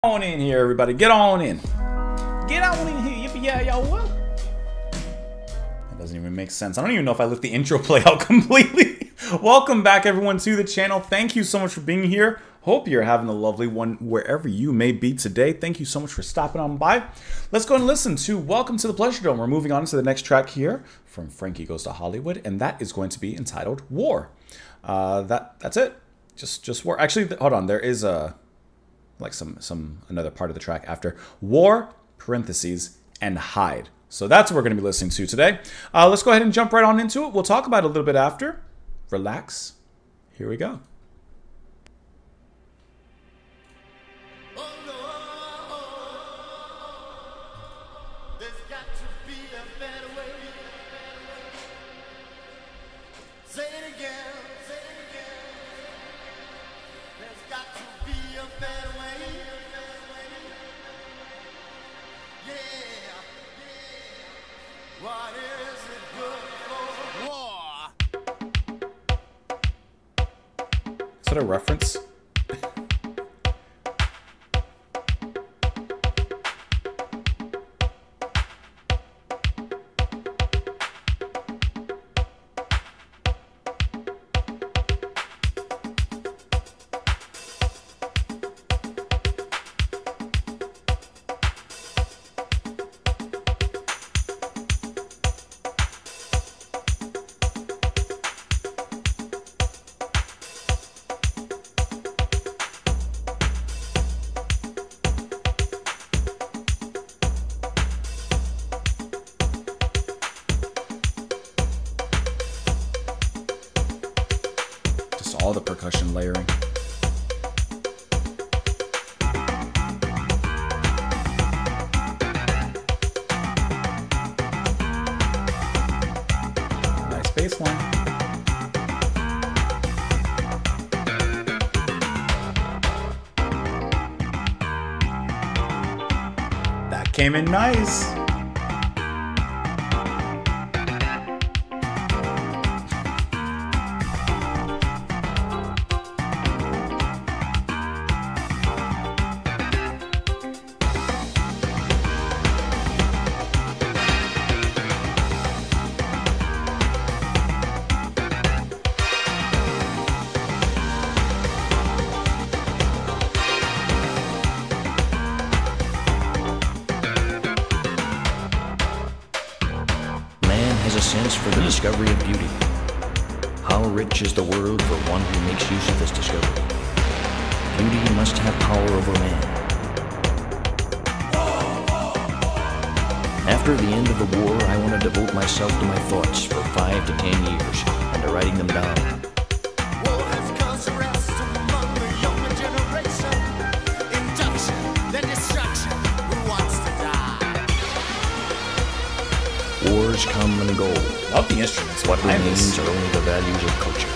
On in here, everybody. Get on in. Get on in here. Yippee yeah, yo, what? That doesn't even make sense. I don't even know if I let the intro play out completely. Welcome back, everyone, to the channel. Thank you so much for being here. Hope you're having a lovely one wherever you may be today. Thank you so much for stopping on by. Let's go and listen to Welcome to the Pleasure Dome. We're moving on to the next track here from Frankie Goes to Hollywood, and that is going to be entitled War. That's it. Just War. Actually, hold on. There is a like another part of the track after War, parentheses, and Hide. So that's what we're going to be listening to today. Let's go ahead and jump right on into it. We'll talk about it a little bit after. Relax. Here we go. Is that a reference? All the percussion layering. Nice bass line. That came in nice. Has a sense for the discovery of beauty. How rich is the world for one who makes use of this discovery. Beauty must have power over man. After the end of the war, I want to devote myself to my thoughts for 5 to 10 years and to writing them down. Wars come and go. Love the instruments. What remains are only the values of culture.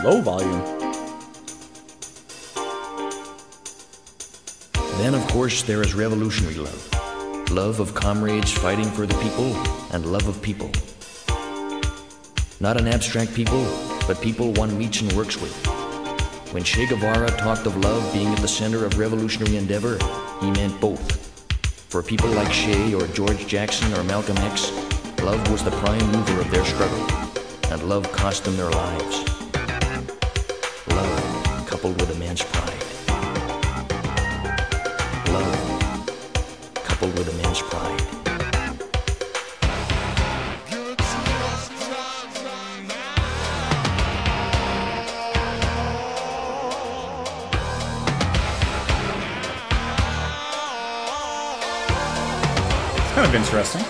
Low volume. Then, of course, there is revolutionary love. Love of comrades fighting for the people, and love of people. Not an abstract people, but people one meets and works with. When Che Guevara talked of love being at the center of revolutionary endeavor, he meant both. For people like Che or George Jackson or Malcolm X, love was the prime mover of their struggle, and love cost them their lives. Love coupled with a man's pride. Love coupled with a man's pride. It's kind of interesting.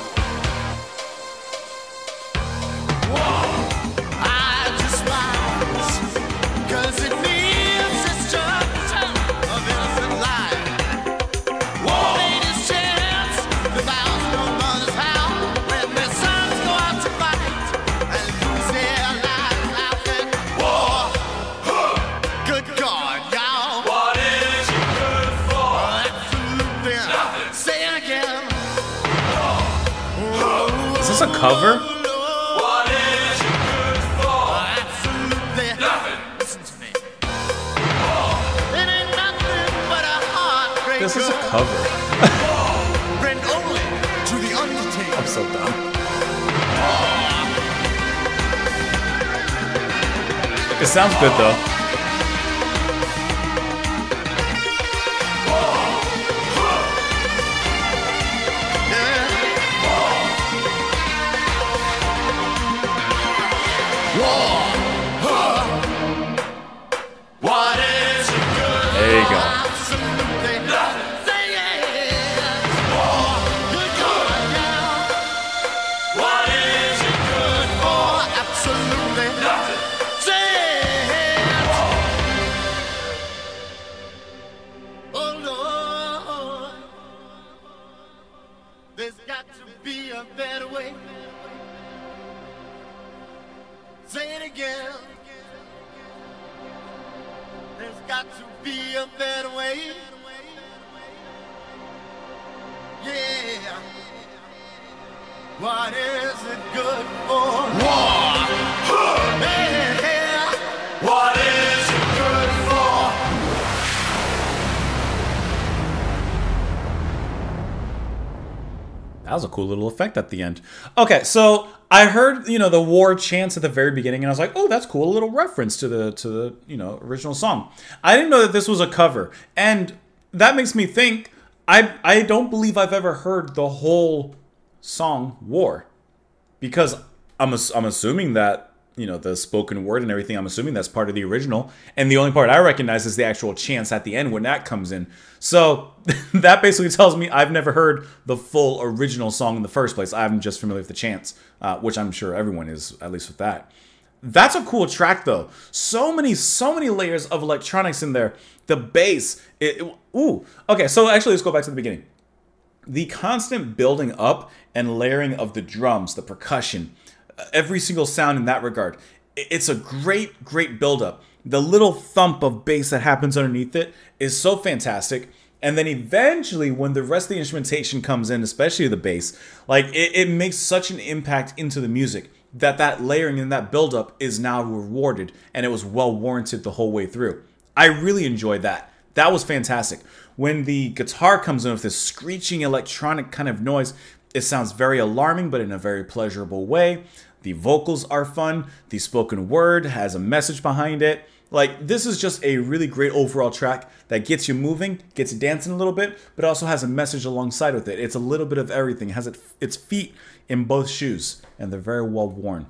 a cover? What is it good for? Absolutely nothing. Listen to me. It ain't nothing but a heartbreak. This is a cover. Friend only to the undertaker. I'm so dumb. It sounds good though. What is it good? There you go. Absolutely nothing. Say yeah. Good God, yeah. What is it good for? Absolutely nothing. Say it. Oh Lord, there's got to be a better way. Say it again. There's got to be a better way. Yeah. What is it good for? War. Yeah. What is it good for? That was a cool little effect at the end. Okay, so I heard, you know, the war chants at the very beginning, and I was like, oh, that's cool, a little reference to the you know, original song. I didn't know that this was a cover, and that makes me think, I don't believe I've ever heard the whole song War, because I'm assuming that, you know, the spoken word and everything, I'm assuming that's part of the original, and the only part I recognize is the actual chants at the end when that comes in. So that basically tells me I've never heard the full original song in the first place. I'm just familiar with the chants, which I'm sure everyone is, at least with that. That's a cool track though. So many layers of electronics in there. The bass, ooh. Okay, so actually let's go back to the beginning. The constant building up and layering of the drums, the percussion, every single sound in that regard. It's a great buildup. The little thump of bass that happens underneath it is so fantastic. And then eventually when the rest of the instrumentation comes in, especially the bass, like it makes such an impact into the music that layering and that buildup is now rewarded, and it was well warranted the whole way through. I really enjoyed that. That was fantastic. When the guitar comes in with this screeching electronic kind of noise, it sounds very alarming, but in a very pleasurable way. The vocals are fun. The spoken word has a message behind it. Like, this is just a really great overall track that gets you moving, gets you dancing a little bit, but also has a message alongside with it. It's a little bit of everything. It has its feet in both shoes, and they're very well worn.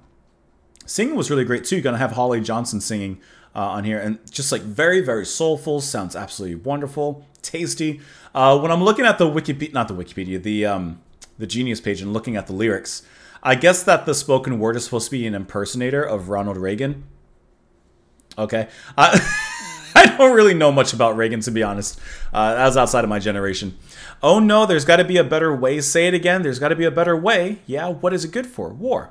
Singing was really great too. You're gonna have Holly Johnson singing on here, and just like very soulful. Sounds absolutely wonderful, tasty. When I'm looking at the the Genius page and looking at the lyrics, I guess that the spoken word is supposed to be an impersonator of Ronald Reagan. Okay. I don't really know much about Reagan, to be honest. That was outside of my generation. Oh no, there's got to be a better way. Say it again. There's got to be a better way. Yeah, what is it good for? War.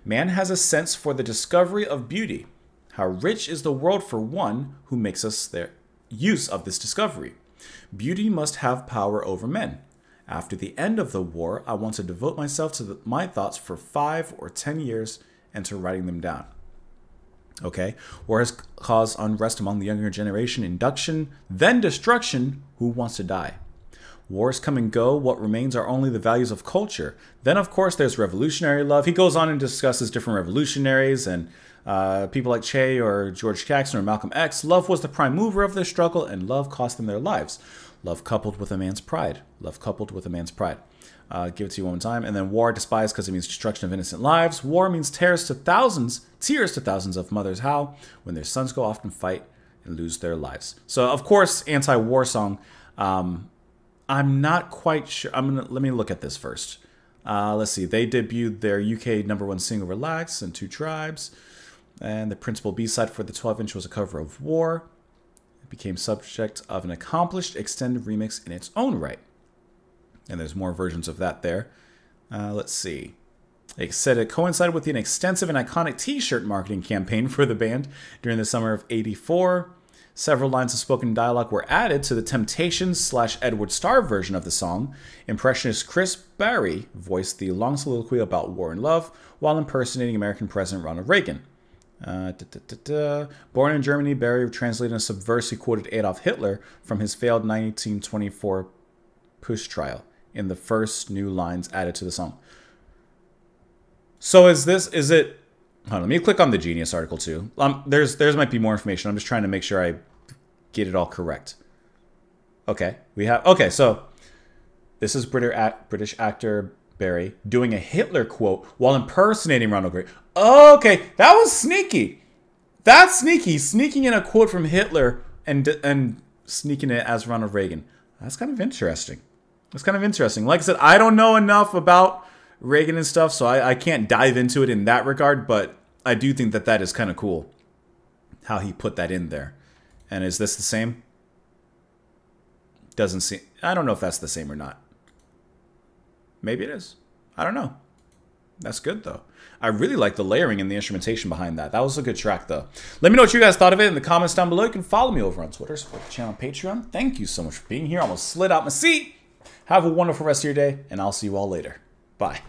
Man has a sense for the discovery of beauty. How rich is the world for one who makes us their use of this discovery. Beauty must have power over men. After the end of the war, I want to devote myself to my thoughts for 5 or 10 years and to writing them down. Okay, war has caused unrest among the younger generation, induction, then destruction. Who wants to die? Wars come and go. What remains are only the values of culture. Then, of course, there's revolutionary love. He goes on and discusses different revolutionaries and people like Che or George Jackson or Malcolm X. Love was the prime mover of their struggle, and love cost them their lives. Love coupled with a man's pride. Love coupled with a man's pride. Give it to you one more time. And then war, despised because it means destruction of innocent lives. War means tears to thousands of mothers howl when their sons go off and fight and lose their lives. So, of course, anti-war song. I'm not quite sure. Let me look at this first. Let's see. They debuted their UK #1 single, Relax, and Two Tribes. And the principal B-side for the 12-inch was a cover of War. It became subject of an accomplished extended remix in its own right. And there's more versions of that there. Let's see. They said it coincided with an extensive and iconic t-shirt marketing campaign for the band during the summer of '84. Several lines of spoken dialogue were added to the Temptations/Edward Starr version of the song. Impressionist Chris Barry voiced the long soliloquy about war and love while impersonating American President Ronald Reagan. Born in Germany, Barry translated a subversive quoted Adolf Hitler from his failed 1924 Push trial in the first new lines added to the song. So is it... Hold on, let me click on the Genius article too. There's might be more information. I'm just trying to make sure I get it all correct. Okay, so this is British actor Barry doing a Hitler quote while impersonating Ronald Reagan. Okay, that was sneaky. That's sneaky. Sneaking in a quote from Hitler and sneaking it as Ronald Reagan. That's kind of interesting. Like I said, I don't know enough about Reagan and stuff, so I can't dive into it in that regard, but I do think that is kind of cool how he put that in there. And is this the same? Doesn't seem... I don't know if that's the same or not. Maybe it is. I don't know. That's good, though. I really like the layering and the instrumentation behind that. That was a good track, though. Let me know what you guys thought of it in the comments down below. You can follow me over on Twitter, support the channel on Patreon. Thank you so much for being here. I almost slid out my seat. Have a wonderful rest of your day, and I'll see you all later. Bye.